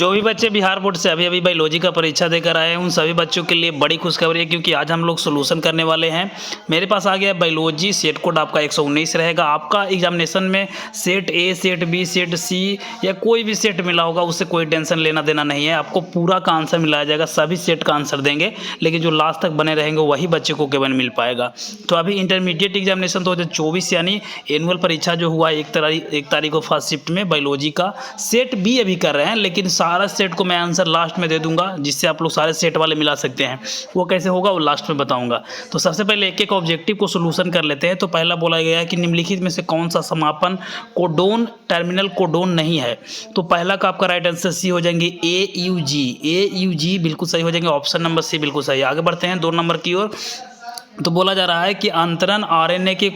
जो भी बच्चे बिहार बोर्ड से अभी अभी बायोलॉजी का परीक्षा देकर आए हैं उन सभी बच्चों के लिए बड़ी खुशखबरी है, क्योंकि आज हम लोग सोल्यूशन करने वाले हैं। मेरे पास आ गया बायोलॉजी सेट कोड आपका 119 रहेगा। आपका एग्जामिनेशन में set A, set B, set C या कोई भी सेट मिला होगा उससे कोई टेंशन लेना देना नहीं है। आपको पूरा का आंसर मिलाया जाएगा, सभी सेट का आंसर देंगे, लेकिन जो लास्ट तक बने रहेंगे वही बच्चे को केवल मिल पाएगा। तो अभी इंटरमीडिएट एग्जामिनेशन 2024 यानी एनुअल परीक्षा जो हुआ 1 तारीख को फर्स्ट शिफ्ट में बायोलॉजी का सेट बी अभी कर रहे हैं, लेकिन सारा सेट को मैं आंसर लास्ट में दे दूंगा, जिससे आप लोग सारे सेट वाले मिला सकते हैं। वो कैसे होगा वो लास्ट में बताऊंगा। तो सबसे पहले एक एक ऑब्जेक्टिव को सोल्यूशन कर लेते हैं। तो पहला बोला गया है कि निम्नलिखित में से कौन सा समापन कोडोन टर्मिनल कोडोन नहीं है। तो पहला का आपका राइट आंसर सी हो जाएंगे AUG बिल्कुल सही हो जाएंगे। ऑप्शन नंबर सी बिल्कुल सही। आगे बढ़ते हैं 2 नंबर की ओर। तो बोला जा रहा है कि अंतरण आरएनए के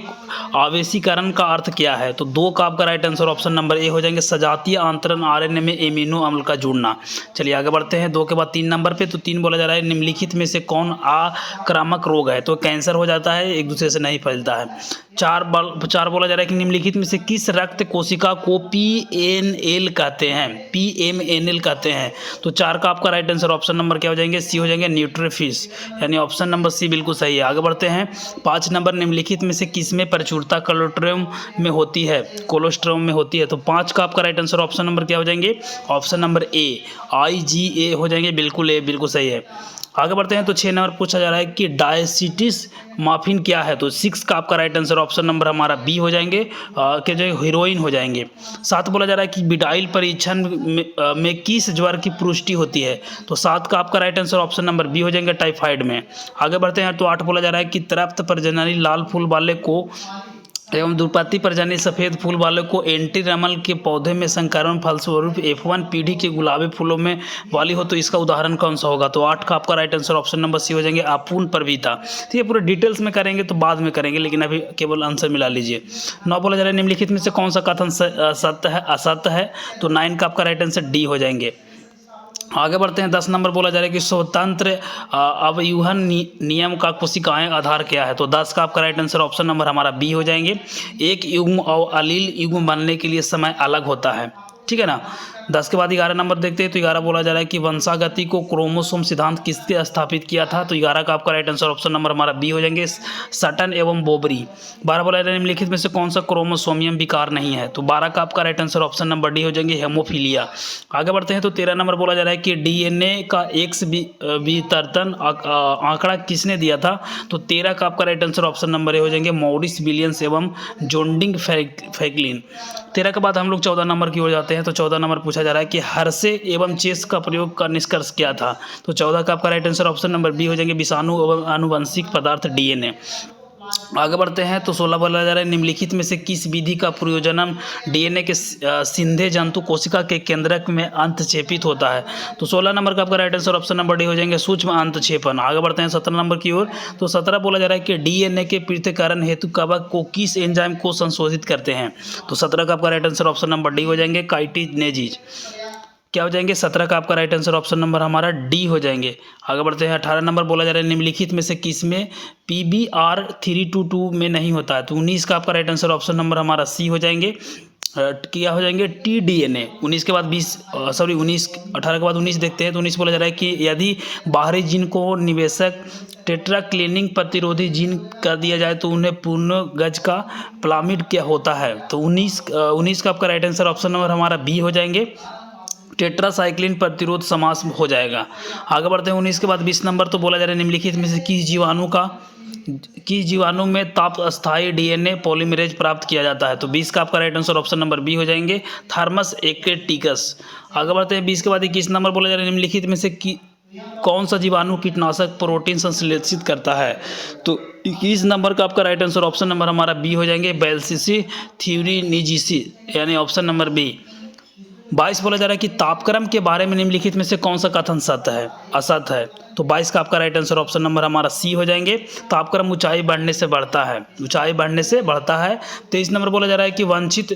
आवेशीकरण का अर्थ क्या है। तो 2 का आपका right answer option number A हो जाएंगे, सजातीय अंतरण आरएनए में एमिनो अम्ल का जुड़ना। चलिए आगे बढ़ते हैं 2 के बाद 3 नंबर पे। तो 3 बोला जा रहा है निम्नलिखित में से कौन आक्रामक रोग है। तो कैंसर हो जाता है, एक दूसरे से नहीं फैलता है। 4 बोला जा रहा है कि निम्नलिखित में से किस रक्त कोशिका को PNL कहते हैं, PMNL कहते हैं। तो 4 का आपका राइट आंसर ऑप्शन नंबर क्या हो जाएंगे, सी हो जाएंगे, न्यूट्रोफिल्स, यानी ऑप्शन नंबर सी बिल्कुल सही है। आगे बढ़ते हैं 5 नंबर, निम्नलिखित में से किसमें प्रचुरता कोलेस्ट्रॉल में होती है, कोलेस्ट्रॉल में होती है। तो 5 का आपका राइट आंसर ऑप्शन नंबर क्या हो जाएंगे, ऑप्शन नंबर ए IgA हो जाएंगे, बिल्कुल ए बिल्कुल सही है। आगे बढ़ते हैं तो 6 नंबर पूछा जा रहा है कि डायसिटिस माफिन क्या है। तो 6 का आपका राइट आंसर ऑप्शन नंबर हमारा बी हो जाएंगे, के जो हीरोइन हो जाएंगे। 7 बोला जा रहा है कि बिडाइल परीक्षण में किस ज्वर की पुष्टि होती है। तो 7 का आपका right answer option number B हो जाएंगे, टाइफाइड में। आगे बढ़ते हैं तो 8 बोला जा रहा है कि त्रप्त प्रजननी लाल फूल वाले को एवं दुर्पत्ती प्रजननी सफ़ेद फूल वाले को एंटी रमल के पौधे में संक्रमण फलस्वरूप F1 पीढ़ी के गुलाबी फूलों में वाली हो। तो इसका उदाहरण कौन सा होगा। तो 8 का आपका right answer option number C हो जाएंगे, अपूर्ण प्रविता। तो ये पूरे डिटेल्स में करेंगे तो बाद में करेंगे, लेकिन अभी केवल आंसर मिला लीजिए। 9 बोला जा रहा है निम्नलिखित में से कौन सा कथन सत्य है, असत्य है। तो 9 का आपका राइट आंसर डी हो जाएंगे। आगे बढ़ते हैं 10 नंबर बोला जा रहा है कि स्वतंत्र अवयूहन नियम का कोशिकाएं आधार क्या है। तो 10 का आपका राइट आंसर ऑप्शन नंबर हमारा बी हो जाएंगे। एक युग्म और अलील युग्म बनने के लिए समय अलग होता है, ठीक है ना। 10 के बाद 11 नंबर देखते हैं। तो 11 बोला जा रहा है कि वंशागति को क्रोमोसोम सिद्धांत किसने स्थापित किया था। तो 11 का आपका राइट आंसर ऑप्शन नंबर हमारा बी हो जाएंगे, सटन एवं बोबरी। 12 बोला जा रहा है निम्नलिखित में से कौन सा क्रोमोसोमियम विकार नहीं है। तो 12 का आपका right answer option number D हो जाएंगे, हेमोफीलिया। आगे बढ़ते हैं तो 13 नंबर बोला जा रहा है कि DNA का एक्स विवर्तन आंकड़ा किसने दिया था। तो 13 का आपका right answer option number A हो जाएंगे, मॉरिस विलियम्स एवं जोंडिंग फ्रैंकलिन। 13 के बाद हम लोग 14 नंबर की ओर जाते हैं। तो 14 नंबर पूछा जा रहा है कि हर्षे एवं चेस का प्रयोग का निष्कर्ष क्या था। तो 14 का आपका right answer option number B हो जाएंगे, विषाणु एवं आनुवंशिक पदार्थ DNA। आगे बढ़ते हैं तो 16 बोला जा रहा है निम्नलिखित में से किस विधि का प्रयोजन DNA के सीधे जंतु कोशिका के केंद्रक में अंतक्षेपित होता है। तो 16 नंबर का आपका right answer option number D हो जाएंगे, सूक्ष्म अंतक्षेपण। आगे बढ़ते हैं 17 नंबर की ओर। तो 17 बोला जा रहा है कि DNA के पृथक्करण हेतु कवक को किस एंजाइम को संशोधित करते हैं। तो 17 का आपका right answer option number D हो जाएंगे, काइटिनेजीज। क्या हो जाएंगे, 17 का आपका राइट आंसर ऑप्शन नंबर हमारा डी हो जाएंगे। आगे बढ़ते हैं 18 नंबर बोला जा रहा है निम्नलिखित में से किस में PBR322 में नहीं होता है। तो 19 का आपका राइट आंसर ऑप्शन नंबर हमारा सी हो जाएंगे, क्या हो जाएंगे, TDNA। 19 के बाद 18 के बाद 19 देखते हैं। तो 19 बोला जा रहा है कि यदि बाहरी जीन को निवेशक टेट्राक्लिनिक प्रतिरोधी जीन कर दिया जाए तो उन्हें पूर्ण गज का प्लामिड क्या होता है। तो 19 का आपका राइट आंसर ऑप्शन नंबर हमारा बी हो जाएंगे, टेट्रासाइक्लिन प्रतिरोध समास हो जाएगा। आगे बढ़ते हैं 19 के बाद 20 नंबर। तो बोला जा रहा है निम्नलिखित में से किस जीवाणु में ताप अस्थायी DNA पॉलीमरेज प्राप्त किया जाता है। तो 20 का आपका right answer option number B हो जाएंगे, थर्मस एक्टिकस। आगे बढ़ते हैं 20 के बाद 21 नंबर बोला जा रहा है निम्नलिखित में से कौन सा जीवाणु कीटनाशक प्रोटीन संश्लेषित करता है। तो 21 नंबर का आपका राइट आंसर ऑप्शन नंबर हमारा बी हो जाएंगे, बेल्सिसी थ्यूरिनिजिसी, यानी ऑप्शन नंबर बी। 22 बोला जा रहा है कि तापक्रम के बारे में निम्नलिखित में से कौन सा कथन सत्य है, असत्य है। तो 22 का आपका राइट आंसर ऑप्शन नंबर हमारा सी हो जाएंगे, तापक्रम ऊंचाई बढ़ने से बढ़ता है, ऊंचाई बढ़ने से बढ़ता है। 23 नंबर बोला जा रहा है कि वांछित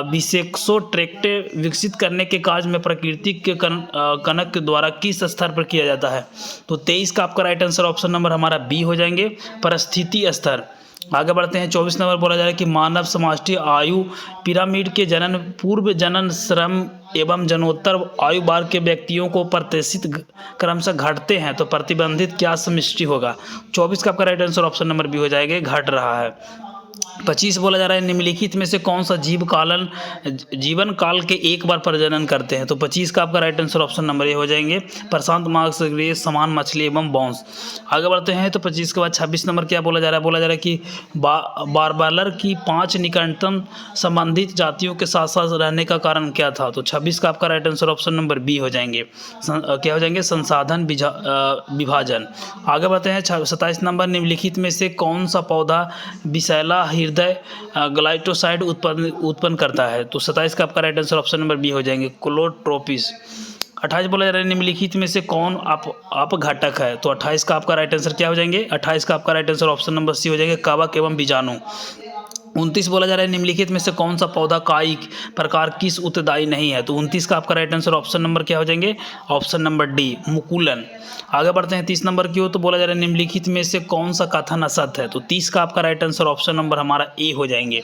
विसेक्सोट्रैक्टे विकसित करने के कार्य में प्रकृति के कणक के द्वारा किस स्तर पर किया जाता है। तो 23 का आपका राइट आंसर ऑप्शन नंबर हमारा बी हो जाएंगे, परिस्थिति स्तर। आगे बढ़ते हैं। 24 नंबर बोला जा रहा है कि मानव समष्टि आयु पिरामिड के जनन पूर्व, जनन, श्रम एवं जनोत्तर आयु बार के व्यक्तियों को प्रतिशत क्रम से घटते हैं तो प्रतिबंधित क्या समष्टि होगा। 24 का आपका right answer option number B हो जाएगा, घट रहा है। 25 बोला जा रहा है निम्नलिखित में से कौन सा जीवन काल के एक बार प्रजनन करते हैं तो 25 का आपका right answer option number A हो जाएंगे, प्रशांत महासागरीय, समान मछली एवं बांस। आगे बढ़ते हैं तो 25 के बाद 26 नंबर क्या बोला जा रहा है। बोला जा रहा है कि बारबलर की 5 निकटतम संबंधित जातियों के साथ साथ रहने का कारण क्या था तो 26 का आपका right answer option number B हो जाएंगे, क्या हो जाएंगे, संसाधन विभाजन। आगे बढ़ते हैं 27 नंबर निम्नलिखित में से कौन सा पौधा विषैला हृदय ग्लाइकोसाइड उत्पन्न करता है तो 27 का आपका right answer option number B हो जाएंगे, क्लोट्रोपिस। 28 बोला जा रहा है निम्नलिखित में से कौन अपघटक है तो 28 का आपका राइट आंसर क्या हो जाएंगे, 28 का आपका right answer option number C हो जाएंगे, कवक एवं बीजाणु। 29 बोला जा रहा है निम्नलिखित में से कौन सा पौधा कायिक प्रकार किस उत्तरदायी नहीं है तो 29 का आपका राइट आंसर ऑप्शन नंबर क्या हो जाएंगे, ऑप्शन नंबर डी, मुकुलन। आगे बढ़ते हैं 30 नंबर की ओर तो बोला जा रहा है निम्नलिखित में से कौन सा कथन असत्य है तो 30 का आपका राइट आंसर ऑप्शन नंबर हमारा ए हो जाएंगे।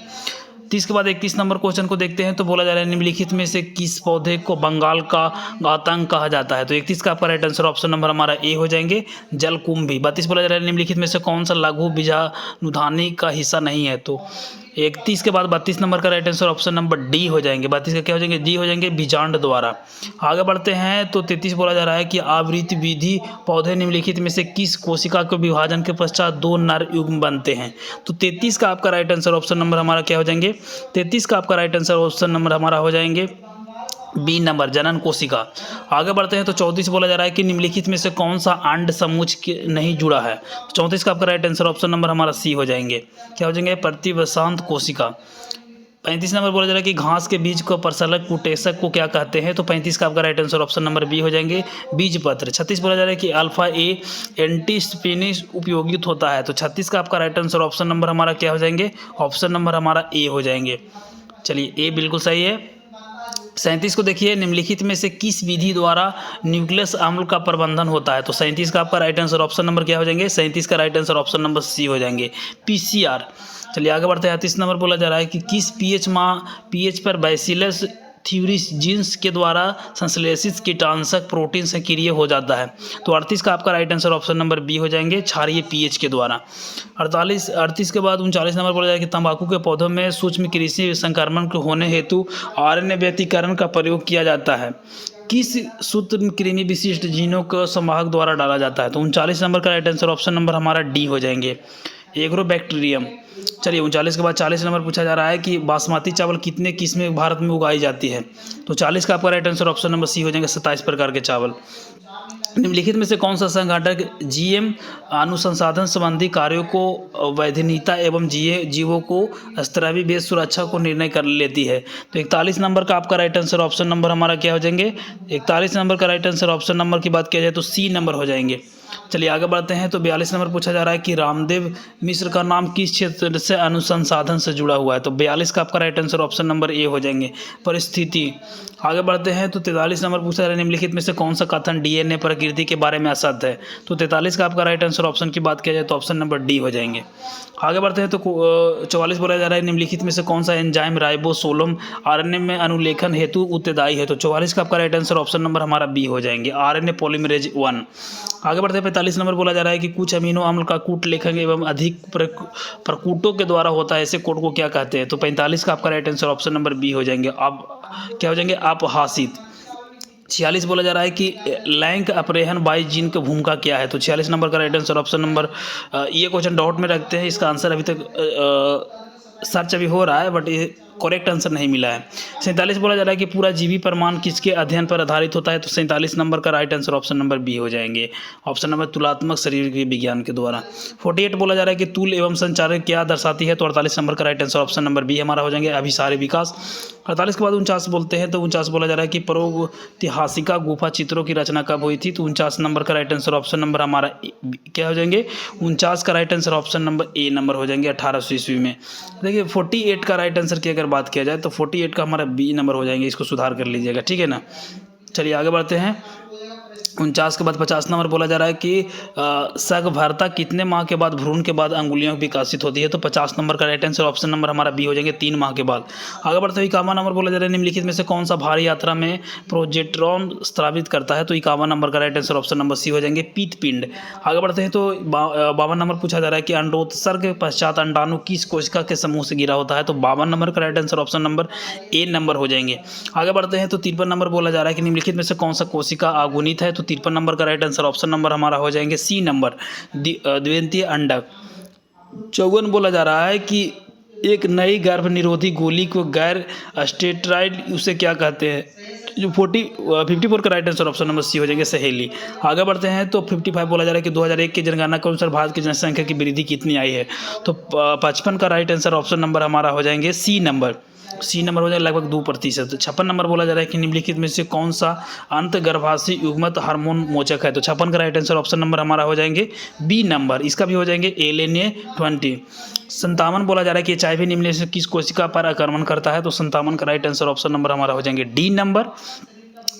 30 के बाद 31 नंबर क्वेश्चन को देखते हैं तो बोला जा रहा है निम्नलिखित में से किस पौधे को बंगाल का आतंक कहा जाता है तो 31 का आपका राइट आंसर ऑप्शन नंबर हमारा ए हो जाएंगे, जलकुंभी। 32 बोला जा रहा है निम्नलिखित में से कौन सा लघु बीजाणुधानी का हिस्सा नहीं है तो 31 के बाद 32 नंबर का right answer option number D हो जाएंगे, 32 का क्या हो जाएंगे, डी हो जाएंगे, बीजांड द्वारा। आगे बढ़ते हैं तो 33 बोला जा रहा है कि आवृत्ति विधि पौधे निम्नलिखित में से किस कोशिका के विभाजन के पश्चात 2 नर युग्म बनते हैं तो 33 का आपका राइट आंसर ऑप्शन नंबर हमारा क्या हो जाएंगे, 33 का आपका राइट आंसर ऑप्शन नंबर हमारा हो जाएंगे बी नंबर, जनन कोशिका। आगे बढ़ते हैं तो 34 बोला जा रहा है कि निम्नलिखित में से कौन सा अंड समूच नहीं जुड़ा है 34 का आपका राइट आंसर ऑप्शन नंबर हमारा सी हो जाएंगे, क्या हो जाएंगे, प्रतिवसांत कोशिका। 35 नंबर बोला जा रहा है कि घास के बीज को परसलक कुटेशक को क्या कहते हैं तो 35 का आपका right answer option number B हो जाएंगे, बीज पत्र। 36 बोला जा रहा है कि अल्फा ए एंटीस्पिनिश उपयोगित होता है तो 36 का आपका राइट आंसर ऑप्शन नंबर हमारा क्या हो जाएंगे, ऑप्शन नंबर हमारा ए हो जाएंगे। चलिए ए बिल्कुल सही है। 37 को देखिए निम्नलिखित में से किस विधि द्वारा न्यूक्लियस अम्ल का प्रबंधन होता है तो 37 का आपका राइट आंसर ऑप्शन नंबर क्या हो जाएंगे, 37 का right answer option number C हो जाएंगे, पीसीआर। चलिए आगे बढ़ते हैं। 38 नंबर बोला जा रहा है कि किस पीएच पर बैसिलस थ्यूरिस जीन्स के द्वारा संश्लेषित कीटाणुनाशक प्रोटीन सक्रिय हो जाता है तो 38 का आपका right answer option number B हो जाएंगे, क्षारीय पीएच के द्वारा। 38 के बाद 39 नंबर बोला जाएगा कि तंबाकू के पौधों में सूक्ष्म कृषि संक्रमण के होने हेतु आरएनए व्यतिकरण का प्रयोग किया जाता है, किस सूत्रकृमि विशिष्ट जीनों को संवाहक द्वारा डाला जाता है तो 39 नंबर का राइट आंसर ऑप्शन नंबर हमारा डी हो जाएंगे, एग्रोबैक्टीरियम। चलिए 39 के बाद 40 नंबर पूछा जा रहा है कि बासमती चावल कितने किस्में भारत में उगाई जाती है तो 40 का आपका right answer option number C हो जाएंगे, 27 प्रकार के चावल। निम्नलिखित में से कौन सा संगठक जीएम अनुसंधान संबंधी कार्यों को वैधनीयता एवं जीवों को स्तरवी बेस सुरक्षा को निर्णय कर लेती है तो 41 नंबर का आपका राइट आंसर ऑप्शन नंबर हमारा क्या हो जाएंगे, 41 नंबर का राइट आंसर ऑप्शन नंबर की बात किया जाए तो सी नंबर हो जाएंगे। चलिए आगे बढ़ते हैं तो 42 नंबर पूछा जा रहा है कि रामदेव मिश्र का नाम किस क्षेत्र से अनुसंधान से जुड़ा हुआ है तो 42 का आपका right answer option number A हो जाएंगे, परिस्थिति। आगे बढ़ते हैं तो 43 नंबर पूछा जा रहा है निम्नलिखित में से कौन सा कथन डीएनए प्रकृति के बारे में असत्य है तो 43 का आपका राइट आंसर ऑप्शन की बात किया जाए तो ऑप्शन नंबर डी हो जाएंगे। आगे बढ़ते हैं तो 44 बोला जा रहा है निम्नलिखित में से कौन सा एंजाइम राइबोसोलम आरएनए में अनुलेखन हेतु उत्तरदायी है तो 44 का आपका राइट आंसर ऑप्शन नंबर हमारा बी हो जाएंगे, आरएनए पॉलीमरेज 1। आगे बढ़ते हैं 45 नंबर बोला जा रहा है कि कुछ अमीनो अम्ल का कूट लेखन एवं अधिक प्रकूटों के द्वारा होता है, ऐसे कोट को क्या कहते हैं तो 45 का आपका right answer option number B हो जाएंगे, आप क्या हो जाएंगे, अपहासित। 46 बोला जा रहा है कि लैंक अपरेहन बाई जीन की भूमिका क्या है तो 46 नंबर का राइट आंसर ऑप्शन नंबर, ये क्वेश्चन डाउट में रखते हैं, इसका आंसर अभी तक सर्च अभी हो रहा है बट ये करेक्ट आंसर नहीं मिला है। 47 बोला जा रहा है कि पूरा जीवी प्रमाण किसके अध्ययन पर आधारित होता है तो 47 नंबर का right answer option number B हो जाएंगे, ऑप्शन नंबर तुलनात्मक शरीर के विज्ञान के द्वारा। 48 बोला जा रहा है कि तूल एवं संचार क्या दर्शाती है तो 48 नंबर का right answer option number B हमारा हो जाएंगे, अभिसारी विकास। 48 के बाद 49 बोलते हैं तो 49 बोला जा रहा है कि प्रागैतिहासिका गुफा चित्रों की रचना कब हुई थी तो 49 नंबर का राइट आंसर ऑप्शन नंबर हमारा क्या हो जाएंगे, 49 का right answer option number A number हो जाएंगे, 1800 ईस्वी में। देखिए 48 का राइट आंसर की अगर बात किया जाए तो 48 का हमारा बी नंबर हो जाएंगे, इसको सुधार कर लीजिएगा, ठीक है ना। चलिए आगे बढ़ते हैं। 49 के बाद 50 नंबर बोला जा रहा है कि सगर्भता कितने माह के बाद भ्रूण के बाद अंगुलियां विकसित होती है। तो 50 नंबर का राइट आंसर ऑप्शन नंबर हमारा बी हो जाएंगे, 3 माह के बाद। आगे बढ़ते हुए 51 नंबर बोला जा रहा है निम्नलिखित में से कौन सा भारी यात्रा में प्रोजेस्टेरॉन स्रावित करता है। तो 51 नंबर का right answer option number C हो जाएंगे, पीतपिंड। आगे बढ़ते हैं तो 52 नंबर पूछा जा रहा है कि अंडोत्सर्ग के पश्चात अंडाणु किस कोशिका के समूह से गिरा होता है। तो 52 नंबर का right answer option number A number हो जाएंगे। आगे बढ़ते हैं तो 53 नंबर बोला जा रहा है कि निम्नलिखित में से कौन सा कोशिका अगुणित है। तो 53 नंबर का राइट आंसर ऑप्शन नंबर हमारा हो जाएंगे सी नंबर, द्वितीय अंडक। 54 बोला जा रहा है कि एक नई गर्भ निरोधी गोली को गैर स्टेरॉइड उसे क्या कहते हैं। जो 54 का right answer option number C हो जाएंगे, सहेली। आगे बढ़ते हैं तो 55 बोला जा रहा है कि 2001 की जनगणना के अनुसार भारत की जनसंख्या की वृद्धि कितनी आई है। तो 55 का राइट आंसर ऑप्शन नंबर हमारा हो जाएंगे सी नंबर हो जाएगा, लगभग 2%। 56 नंबर बोला जा रहा है कि निम्नलिखित में से कौन सा अंतर्गर्भाशय युग्मत हार्मोन मोचक है। तो 56 का राइट आंसर ऑप्शन नंबर हमारा हो जाएंगे बी नंबर, इसका भी हो जाएंगे LNA 20। 57 बोला जा रहा है कि HIV निम्नलिखित में से किस कोशिका पर आक्रमण करता है। तो 57 का राइट आंसर ऑप्शन नंबर हमारा हो जाएंगे डी नंबर।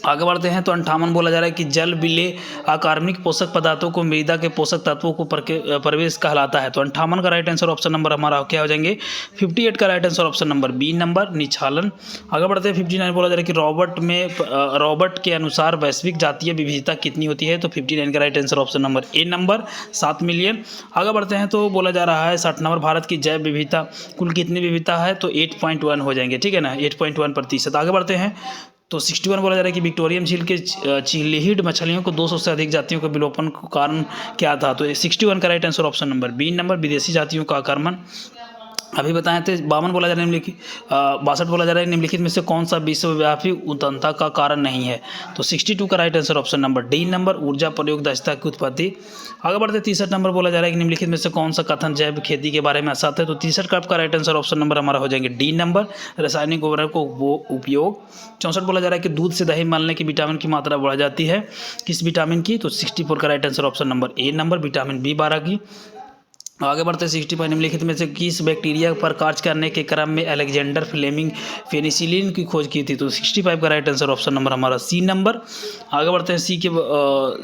आगे बढ़ते हैं तो 58 बोला जा रहा है कि जल विलेय अकार्बनिक पोषक पदार्थों को मृदा के पोषक तत्वों को प्रवेश कहलाता है। तो 58 का राइट आंसर ऑप्शन नंबर हमारा क्या हो जाएंगे, 58 का right answer option number B number, निक्षालन। आगे बढ़ते हैं 59 बोला जा रहा है कि रॉबर्ट के अनुसार वैश्विक जातीय विविधता कितनी होती है। तो 59 का right answer option number A number, 7 million. आगे बढ़ते हैं तो बोला जा रहा है 60 नंबर भारत की जैव विविधता कुल कितनी विविधता है। तो 8.1 हो जाएंगे, ठीक है ना, 8.1%। आगे बढ़ते हैं तो 61 बोला जा रहा है कि विक्टोरियन झील के चिलिहिड मछलियों को 200 से अधिक जातियों के विलोपन का कारण क्या था। तो 61 का right answer option number B number, विदेशी जातियों का आक्रमण। अभी बताए थे 52 बोला जा रहा है निम्नलिखित 62 बोला जा रहा है निम्नलिखित में से कौन सा विश्वव्यापी उष्णता का कारण नहीं है। तो 62 का right answer option number D number, ऊर्जा प्रयोग दक्षता की उत्पत्ति। आगे बढ़ते 63 नंबर बोला जा रहा है कि निम्नलिखित में से कौन सा कथन जैव खेती के बारे में असत्य है। तो 63 का राइट आंसर ऑप्शन नंबर हमारा हो जाएंगे डी नंबर, रासायनिक उर्वरक को उपयोग। 64 बोला जा रहा है कि दूध से दही मलने की विटामिन की मात्रा बढ़ जाती है, किस विटामिन की। तो 64 का right answer option number A number, vitamin B12 की। आगे बढ़ते 65 निम्नलिखित में से किस बैक्टीरिया पर कार्य करने के क्रम में अलेक्जेंडर फ्लेमिंग पेनिसिलिन की खोज की थी। तो 65 का राइट आंसर ऑप्शन नंबर हमारा सी नंबर। आगे बढ़ते हैं सी के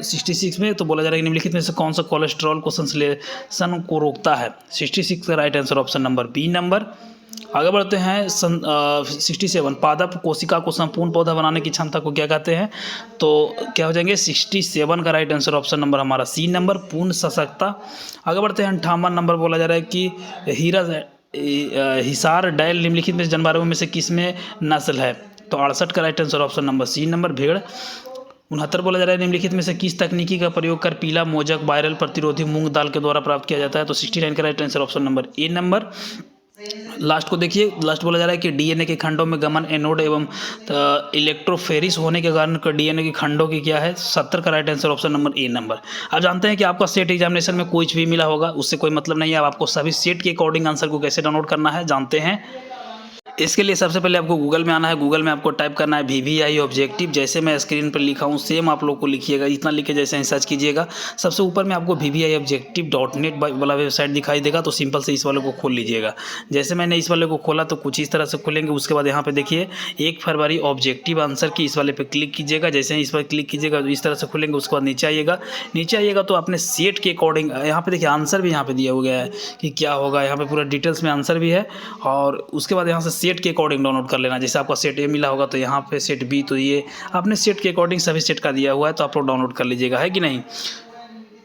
66 में तो बोला जा रहा है कि निम्नलिखित में से कौन सा कोलेस्ट्रॉल को संश्लेषण को रोकता है। 66 का right answer option number B number. आगे बढ़ते हैं 67 पादप कोशिका को संपूर्ण पौधा बनाने की क्षमता को क्या कहते हैं। तो क्या हो जाएंगे 67 का राइट आंसर ऑप्शन नंबर हमारा सी नंबर, पूर्ण सशक्ता। आगे बढ़ते हैं 58 नंबर बोला जा रहा है कि हिसार डैल निम्नलिखित में जानवरों में से किस में नस्ल है। तो 68 का right answer option number C number, भेड़। 69 बोला जा रहा है निम्नलिखित में से किस तकनीकी का प्रयोग कर पीला मोजक वायरल प्रतिरोधी मूंग दाल के द्वारा प्राप्त किया जाता है। तो 69 का right answer option number A number. Last को देखिए, लास्ट बोला जा रहा है कि डीएनए के खंडों में गमन एनोड एवं इलेक्ट्रोफेरिस होने के कारण डीएनए के खंडों की क्या है। 70 का right answer option number A number. आप जानते हैं कि आपका सेट एग्जामिनेशन में कुछ भी मिला होगा उससे कोई मतलब नहीं है। अब आपको सभी सेट के अकॉर्डिंग आंसर को कैसे डाउनलोड करना है जानते हैं। इसके लिए सबसे पहले आपको गूगल में आना है। गूगल में आपको टाइप करना है VVI ऑब्जेक्टिव, जैसे मैं स्क्रीन पर लिखा हूँ सेम आप लोग को लिखिएगा, इतना लिखे जैसे ही सर्च कीजिएगा। सबसे ऊपर में आपको VVIobjective.net वाला वेबसाइट दिखाई देगा, तो सिंपल से इस वाले को खोल लीजिएगा। जैसे मैंने इस वाले को खोला तो कुछ इस तरह से खोलेंगे। उसके बाद यहाँ पे देखिए 1 फरवरी ऑब्जेक्टिव आंसर की, इस वाले पे क्लिक कीजिएगा। जैसे ही इस पर क्लिक कीजिएगा तो इस तरह से खोलेंगे। उसके बाद नीचे आइएगा तो अपने सेट के अकॉर्डिंग यहाँ पे देखिए आंसर भी यहाँ पे दिया हो गया है कि क्या होगा। यहाँ पे पूरा डिटेल्स में आंसर भी है और उसके बाद यहाँ से सेट के अकॉर्डिंग डाउनलोड कर लेना। जैसे आपका सेट ए मिला होगा तो यहाँ पे सेट बी, तो ये अपने सेट के अकॉर्डिंग सभी सेट का दिया हुआ है, तो आप लोग डाउनलोड कर लीजिएगा, है कि नहीं।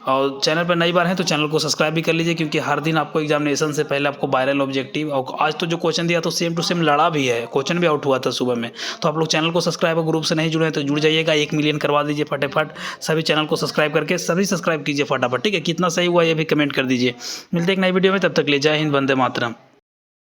और चैनल पर नई बार हैं तो चैनल को सब्सक्राइब भी कर लीजिए, क्योंकि हर दिन आपको एग्जामिनेशन से पहले आपको वायरल ऑब्जेक्टिव, और आज तो जो क्वेश्चन दिया तो सेम टू सेम लड़ा भी है, क्वेश्चन भी आउट हुआ था सुबह में। तो आप लोग चैनल को सब्सक्राइब और ग्रुप से नहीं जुड़े हैं तो जुड़ जाइएगा। 1 मिलियन करवा दीजिए फटाफट, सभी चैनल को सब्सक्राइब करके सभी सब्सक्राइब कीजिए फटाफट, ठीक है। कितना सही हुआ ये भी कमेंट कर दीजिए। मिलते एक नई वीडियो में, तब तक ले जय हिंद, वंदे मातरम।